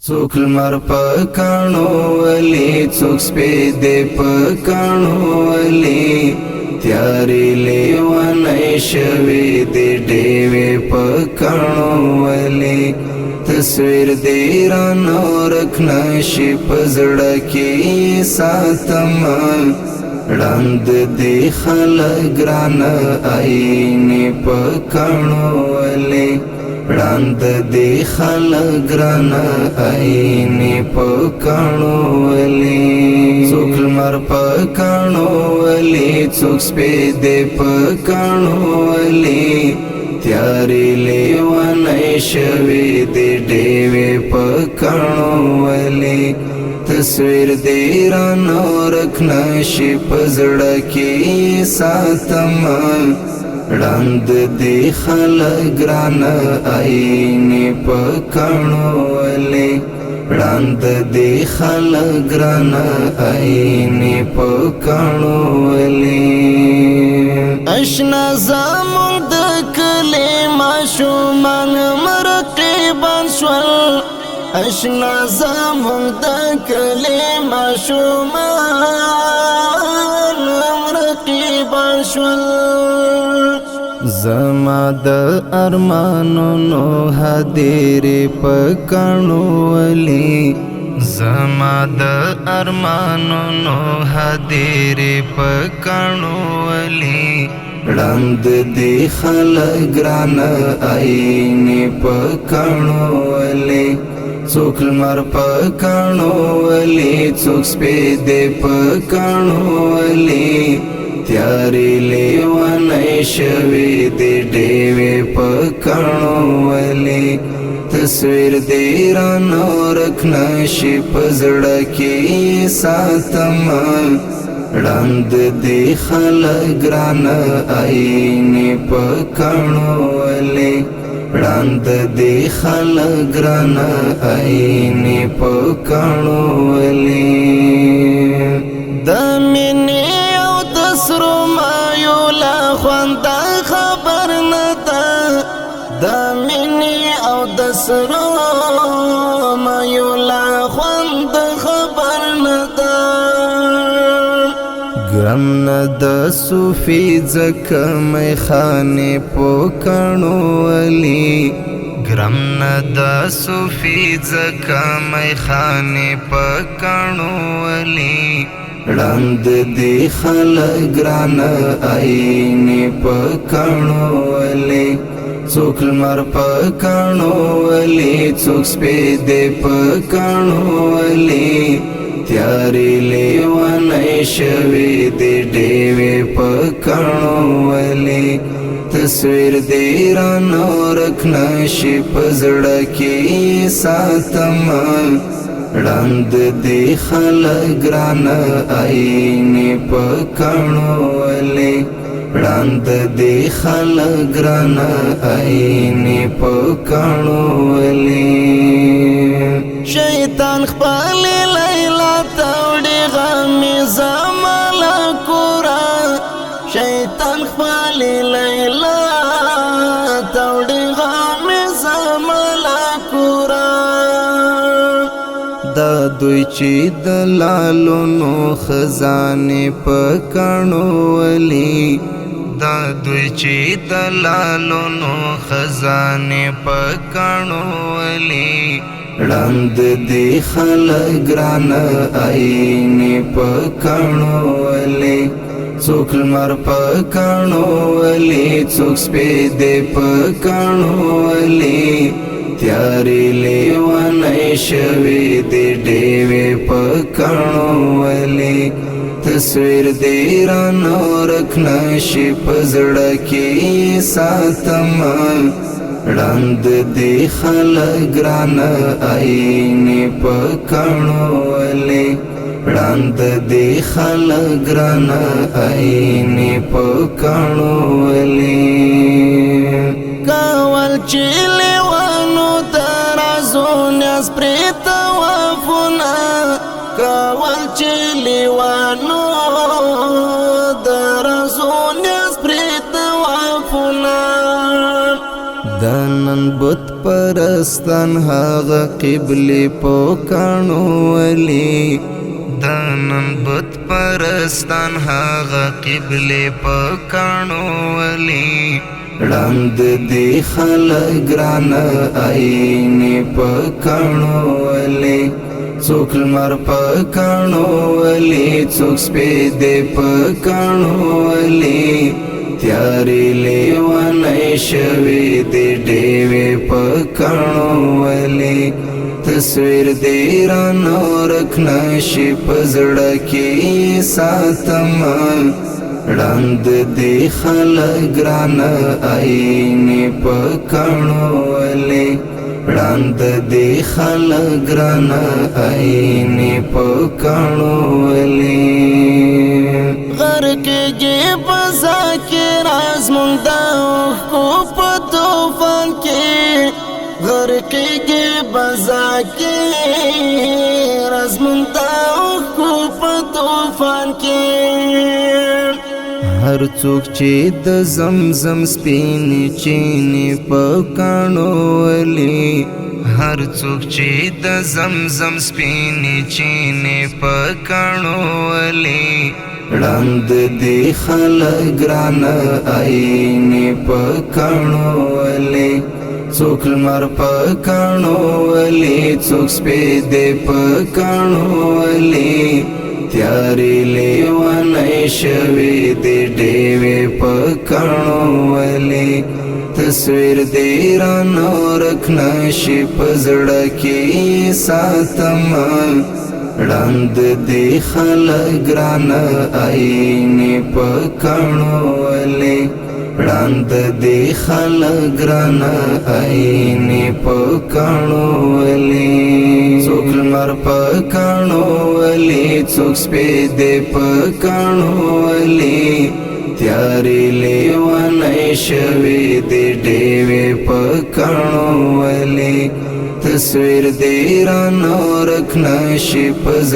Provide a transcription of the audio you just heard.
څوک لمر پکانو ولی څوک سپیدې پکانو ولی تیارې لیوانې شوې دې ډېوې پکانو ولی تصویر دې رانه ورک نشي په زړه کې ساتم ړاند دې خلک رانه آینې پکانو ولی ړاند دې خلک رانه آینې پکانو ولی څوک لمر پکانو ولی څوک سپیدې پکانو ولی تیارې لیوانې شوې دې ډېوې پکانو ولی تصویر دې رانه ورک نشي په زړه کې ساتم ړاند دې خلک رانه آینې پکانو ولی ړاند دې خلک رانه آینې پکانو ولی اشنا زمونږ د کلي ماشومان مرقیبان شول اشنا زمونږ د کلي ماشومان مرقیبان شول زما د ارمانونو هدیرې پکانو ولی زما د ارمانونو هدیرې پکانو ولی ړاند دې خلک رانه آینې پکانو ولی څوک لمر پکانو ولی څوک سپیدې پکانو ولی تیارې لیوانې شوې دې ډېوې پکانو ولی تصویر دې رانه ورک نشي په زړه کې ساتم ړاند دې خلک رانه آینې پکانو ولی ړاند دې خلک رانه آینې پکانو ولی د مینې او د سرو مایو لا خوند خبر نه ده د مینې او د سرو مایو لا خوند خبر نه ده ګرم نه د صوفي ځکه میخانې پکانو ولی ګرم نه د صوفي ځکه میخانې پکانو ولی ړاند دې خلک رانه آینې پکانو ولی څوک لمر پکانو ولی څوک سپیدې پکانو ولی تیارې لیوانې شوې دې ډېوې پکانو ولی تصویر دې رانه ورک نشي په زړه کې ساتم ړاند دې خلک رانه آینې پکانو ولی ړاند دې خلک رانه آینې پکانو ولی شیطان خپل لیلا توړي غمې زما له کوره شیطان خپل لیلا توړي غمې زما له کوره دا دوی چې د لالونو خزانې پکانو ولی دا دوی چې د لالونو خزانې پکانو ولی ړاند دې خلک رانه آینې پکانو ولی څوک لمر پکانو ولی څوک سپیدې پکانو ولی تیارې لیوانې شوې دې ډېوې پکانو ولی تصویر دې رانه ورک نشي په زړه کې ساتم ړاند دې خلک رانه آینې پکانو ولی ړاند دې خلک رانه آینې پکانو ولی کول چې لیوانو درازونه سپرې طوافونه کول چې لیوانو درازونه سپرې طوافونه نن بت پرستان هغه قبله پکانو ولی دانن بت پرستان هغه قبله پکانو ولی ړاند دی خلک ګران آئینې پکانو ولی څوک لمر پکانو ولی څوک سپیدې پکانو ولی تیارې لیونی شوې د ډیوې پکانو ولی تصویر دی رانه ورک نشي په زړه کې ساتمه ړاند دی خلک ګران آئینې پکانو ولی ړاند دی خلک ګران آئینې پکانو ولی غرقېږي په ذاکر آزمون د اوښکو په طوفان کې غرقېږي په ذاکر آزمون د اوښکو په طوفان کې هر څوک چې د زمزم سپینې چینې پکانو ولی هر څوک چې د زمزم سپینې چینې پکانو ولی ړاند دی خلک ګران آئینې پکانو ولی څوک لمر پکانو ولی څوک سپیدې پکانو ولی تیارې لیونی شوې د ډیوې پکانو ولی تصویر دی رانه ورک نشي په زړه کې ساتمه ړاند دی خلک ګران آئینې پکانو ولی ړاند دی خلک ګران آئینې پکانو ولی څوک لمر پکانو ولی څوک سپیدې پکانو ولی تیارې لیونی شوې د ډیوې پکانو ولی تصویر دی رانه ورک نشي په